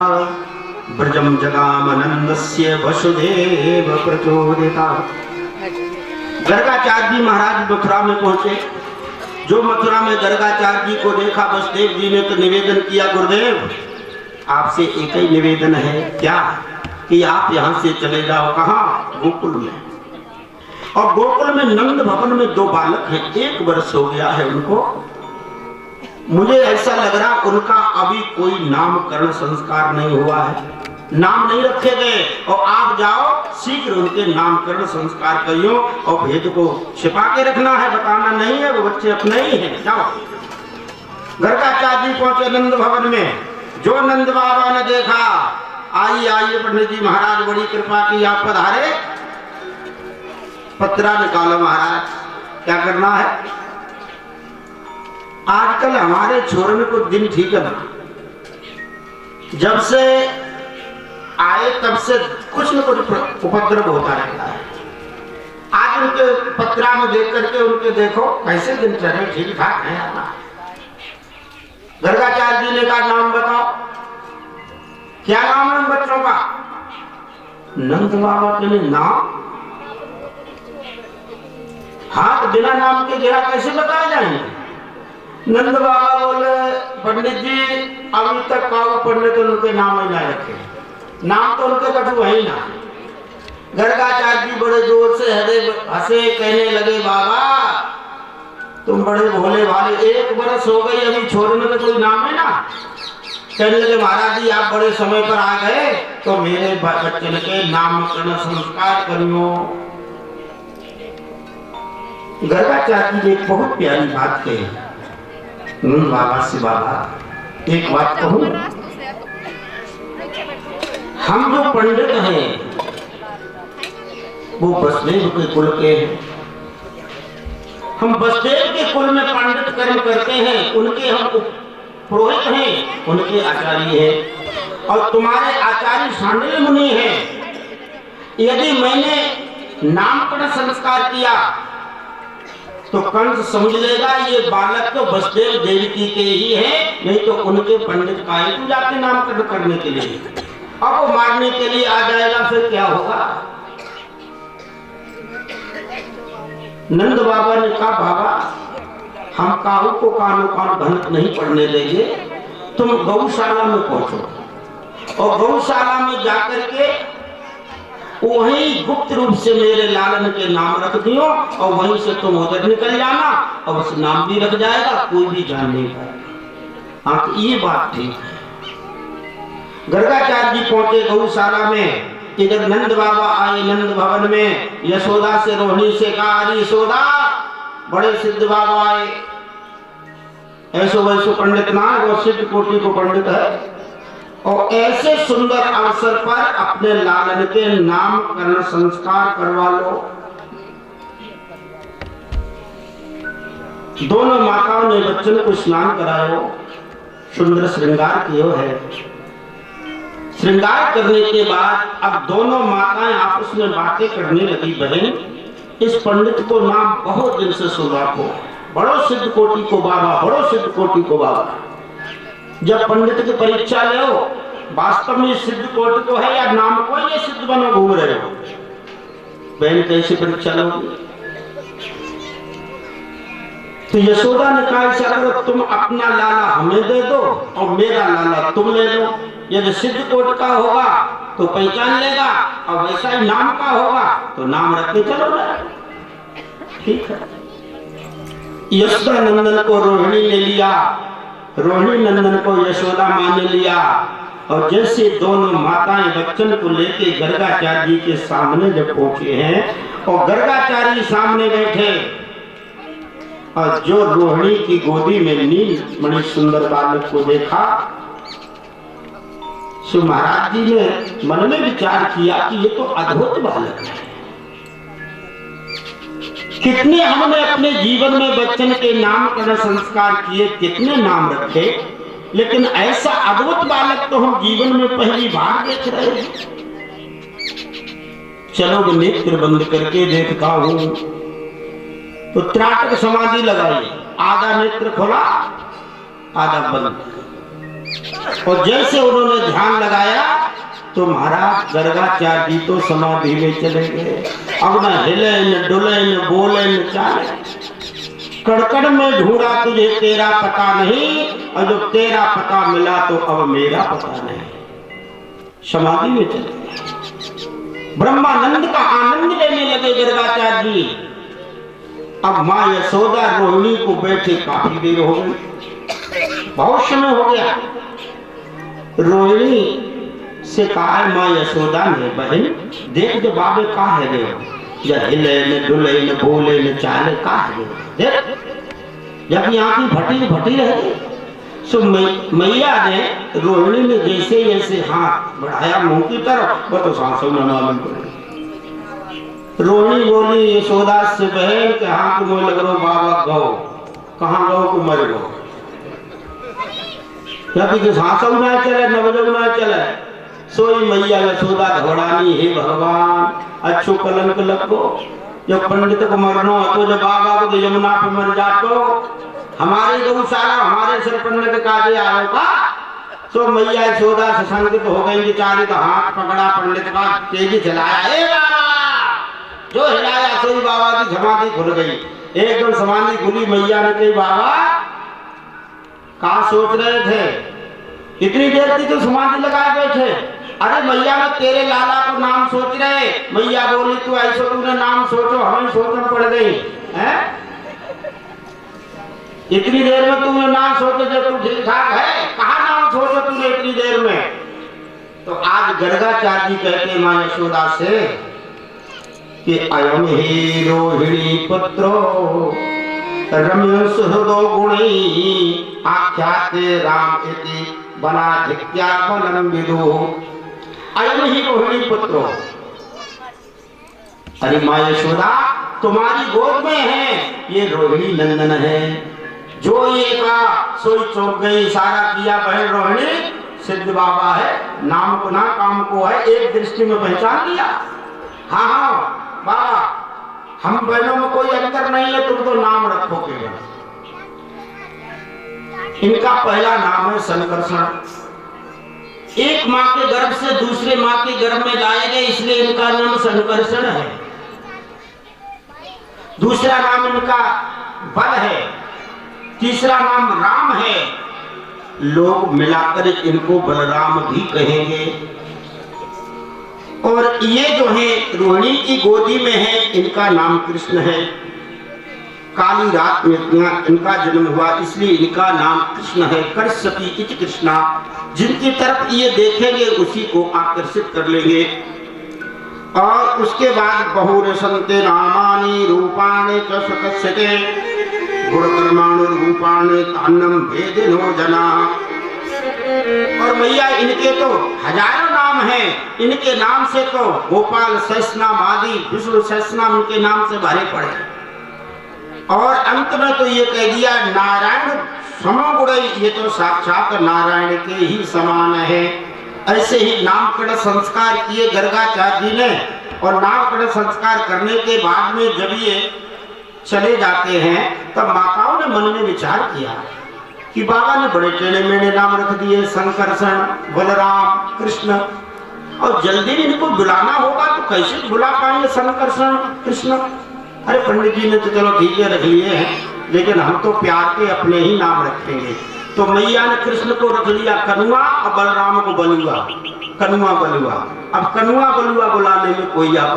ब्रजम जगामनंदस्य वसुदेव प्रचोदिता। गर्गाचार्य जी महाराज मथुरा में पहुंचे। जो मथुरा में गर्गाचार्य जी को देखा, वसुदेव जी ने तो निवेदन किया, गुरुदेव आपसे एक ही निवेदन है, क्या कि आप यहाँ से चले जाओ। कहाँ? गोकुल में। और गोकुल में नंद भवन में दो बालक हैं, 1 वर्ष हो गया है उनको। मुझे ऐसा लग रहा उनका अभी कोई नामकरण संस्कार नहीं हुआ है, नाम नहीं रखे गए। और आप जाओ शीघ्र उनके नामकरण संस्कार करियो। और भेद को छिपा के रखना है, बताना नहीं है, वो बच्चे अपने ही हैं। जाओ। गर्गाचार्य जी पहुंचे नंद भवन में। जो नंद बाबा ने देखा, आइए आइए पंडित जी महाराज बड़ी कृपा की, आप पधारे। पत्रा निकालो महाराज, क्या करना है। आजकल हमारे छोरन को दिन ठीक है ना, जब से आए तब से कुछ न कुछ उपद्रव होता रहता है। आज उनके पत्रा में देख करके उनके देखो कैसे दिन चल रहे, ठीक ठाक है। गर्गाचार्य जी ने कहा नाम बताओ, क्या नाम है बच्चों का। नंद बाबा के नाम, हाँ, तो बिना नाम के जरा कैसे बताए जाएंगे। नंद बाबा बोले, पंडित जी अभी तक काऊ पंडित उनके नाम ही ना रखे, नाम तो उनके कटु है ही ना। गर्गाचार्य जी बड़े जोर से हंसे, कहने लगे बाबा तुम बड़े भोले भाले, 1 वर्ष हो गई अभी छोड़ने का कोई नाम है ना। कहने लगे महाराज जी आप बड़े समय पर आ गए, तो मेरे बच्चन के नामकरण संस्कार करियो। गर्गाचार्य जी ने एक बहुत प्यारी बात कही। बाबा से, बाबा एक बात कहूं, हम जो पंडित हैं वो वसुदेव के कुल के हैं। हम वसुदेव के कुल में पंडित कर्म करते हैं, उनके हम पुरोहित हैं, उनके आचार्य हैं। और तुम्हारे आचार्य शांडिल्य मुनि हैं। यदि मैंने नामकरण संस्कार किया तो कंस समझ लेगा ये बालक तो वसुदेव देवकी के ही है, नहीं तो उनके पंडित काहे को जाके नामकरण करने के लिए, अब वो मारने के लिए आ जाएगा, फिर क्या होगा। नंद बाबा ने कहा बाबा हम काहू को कानो कान भनक नहीं पड़ने देंगे, तुम गौशाला में पहुंचो और गौशाला में जाकर के वहीं गुप्त रूप से मेरे लालन के नाम रख दियो, और वहीं से तुम उधर निकल जाना, और उस नाम भी रख जाएगा, कोई भी जान नहीं पाएगा। हाँ, तो ये बात ठीक है। गर्गाचार्य जी पहुंचे गौशाला में। इधर नंद बाबा आए नंद भवन में। यशोदा से रोहिणी से कहा, अरे यशोदा बड़े सिद्ध बाबा आए। ऐसो वैसो पंडित ना, वो सिद्ध कोटि को पंडित है, और ऐसे सुंदर अवसर पर अपने लालन के नामकरण संस्कार करवा लो। दोनों माताओं ने बच्चन को स्नान करायो, सुंदर श्रृंगार किया है। श्रृंगार करने के बाद अब दोनों माताएं आपस में बातें करने लगी, बहन इस पंडित को नाम बहुत दिन से सुन रखो, बड़ो सिद्ध कोटि को बाबा, बड़ो सिद्ध कोटि को बाबा। जब पंडित की परीक्षा ले, वास्तव में सिद्ध कोटि को है या नाम को ये सिद्ध बनो घूम रहे हो। बहन कैसे परीक्षा लोगे। तो यशोदा ने कहा चलो तुम अपना लाला हमें दे दो और मेरा लाला तुम ले लो। यदि सिद्ध कोटि का होगा तो पहचान लेगा, और वैसा ही नाम का होगा तो नाम रखते चलो ना। ठीक है। यशोदा नंदन को रोहिणी ने लिया, रोहिणी नंदन को यशोदा मां ने लिया, और जैसे दोनों माताएं बच्चन को लेके गर्गाचार्य जी के सामने जब पहुंचे हैं और गर्गाचार्य सामने बैठे, और जो रोहिणी की गोदी में नील मणि सुंदर बालक को देखा, तो महाराज जी ने मन में विचार किया कि ये तो अद्भुत बालक है। कितने हमने अपने जीवन में बच्चन के नामकरण संस्कार किए, कितने नाम रखे, लेकिन ऐसा अद्भुत बालक तो हम जीवन में पहली बार देख रहे हैं। चलो नेत्र बंद करके देखता हूं, तो त्राटक समाधि लगाई, आधा नेत्र खोला आधा बंद। और जैसे उन्होंने ध्यान लगाया तो महाराज गर्गाचार्य जी तो समाधि में चले गए। अब न हिले न डुले न बोले न चाले। कड़कड़ में ढूंढा तुझे तेरा पता नहीं, और जब तेरा पता मिला तो अब मेरा पता नहीं। समाधि में चले गए। ब्रह्मानंद का आनंद लेने लगे गर्गाचार्य जी। अब माँ यशोदा रोहिणी को बैठे काफी देर हो गई, बहुत समय हो गया। रोहिणी से कहा माँ यशोदा ने, बहन देख जो बाबे कहा है रे, हिले न डुले न बोले न चाले कहा है देख। जब यहाँ की भटी भटी रहे सो मैया ने रोहिणी ने जैसे जैसे हाथ बढ़ाया मुंह की तरफ, वो तो सांसों में मालूम पड़े। रोहिणी बोली यशोदा से, बहन के हाथ में लग रहा बाबा गौ, कहाँ गौ को मर गो, जब सांसों में चले नवजों में चले। सोई मैया यशोदा घोड़ानी, हे भगवान अच्छो कलंक लगो, जब पंडित को मरना हो तो जब बाबा को यमुना पे मर जातो, हमारे गौशाला हमारे सिर पंडित काजे आयो का। सो मैया यशोदा सशंकित हो गई बेचारी का हाथ पकड़ा पंडित का, तेजी चलाया, हे बाबा, जो हिलाया सोई बाबा की समाधि खुल गई। एकदम समाधि खुली। मैया ने कही बाबा कहा सोच रहे थे, इतनी देर थी तो समाधि लगाए बैठे। अरे मैया मैं तेरे लाला को नाम सोच रहे। मैया बोली तू ऐसा तूने नाम सोचो, हमें सोचना पड़ गई है। इतनी देर में तुमने नाम सोचे जब तू ठीक ठाक है, कहा नाम सोचो तुमने इतनी देर में। तो आज गर्गाचार्य जी कहते माँ यशोदा से कि अयम ही रोहिणी पुत्रो रम्य सुहृदो गुणी आख्याते राम इति बलाधिक्या बलम विदु। अयम ही रोहिणी पुत्रो, अरे माँ यशोदा तुम्हारी गोद में है ये रोहिणी नंदन है। जो ये कहा सोई चौंक गई, इशारा किया बहन रोहिणी सिद्ध बाबा है, नाम को ना काम को है, एक दृष्टि में पहचान लिया। हाँ हाँ बाबा हम बहनों में कोई अंतर नहीं है, तुम तो नाम रखो केवल। इनका पहला नाम है संकर्षण। एक माँ के गर्भ से दूसरे माँ के गर्भ में लाए गए, इसलिए इनका नाम संकर्षण है। दूसरा नाम इनका बल है, तीसरा नाम राम है। लोग मिलाकर इनको बलराम भी कहेंगे। और ये जो है रोहिणी की गोदी में है, इनका नाम कृष्ण है। काली रात में इनका जन्म हुआ, इसलिए इनका नाम कृष्ण है। कर्षति इति कृष्णा, जिनकी तरफ ये देखेंगे उसी को आकर्षित कर लेंगे। और उसके बाद बहुरसन्ते नामानि रूपाणि च सतस्यते गुणकर्माणि रूपाणि तान्नम भेदिनो जना। और मैया इनके तो हजारों नाम हैं, इनके नाम से तो गोपाल सहस्रनाम आदि विष्णु सहस्रनाम इनके नाम से भरे पड़े। और अंत में तो ये कह दिया नारायण समगुण, ये तो साक्षात नारायण के ही समान है। ऐसे ही नामकरण संस्कार किए गर्गाचार्य जी ने। और नामकरण संस्कार करने के बाद में जब ये चले जाते हैं तब माताओं ने मन में विचार किया कि बाबा ने बड़े टेढ़े मेढ़े नाम रख दिए, संकर्षण, बलराम, कृष्ण, और जल्दी इनको बुलाना होगा तो कैसे बुला पाएंगे संकर्षण कृष्ण। अरे पंडित जी ने तो चलो ठीक है रख लिए हैं, लेकिन हम तो प्यार के अपने ही नाम रखेंगे। तो मैया ने कृष्ण को रख लिया कनुआ और बलराम को बलुआ, कनुआ बलुआ। अब कनुआ बलुआ बुलाने में कोई आपत्ति